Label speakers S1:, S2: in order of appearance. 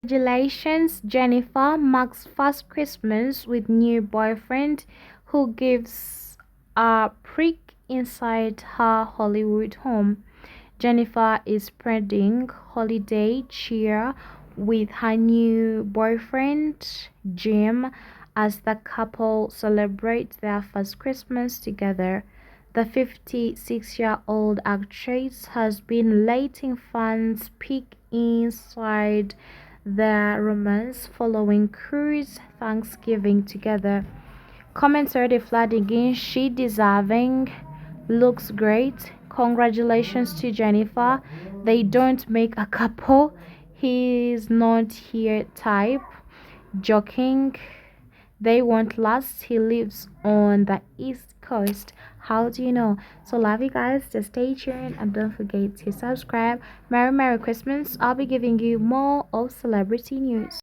S1: Congratulations, Jennifer marks first Christmas with new boyfriend who gives a peek inside her Hollywood home. Jennifer is spreading holiday cheer with her new boyfriend, Jim, as the couple celebrate their first Christmas together. The 56-year-old actress has been letting fans peek inside their romance following cruise Thanksgiving together. Comments already flooding in. She deserving. Looks great. Congratulations to Jennifer. They don't make a couple. He's not here type. Joking. They won't last. He lives on the East Coast. How do you know? So love you guys. Just stay tuned and don't forget to subscribe. Merry Christmas. I'll be giving you more of celebrity news.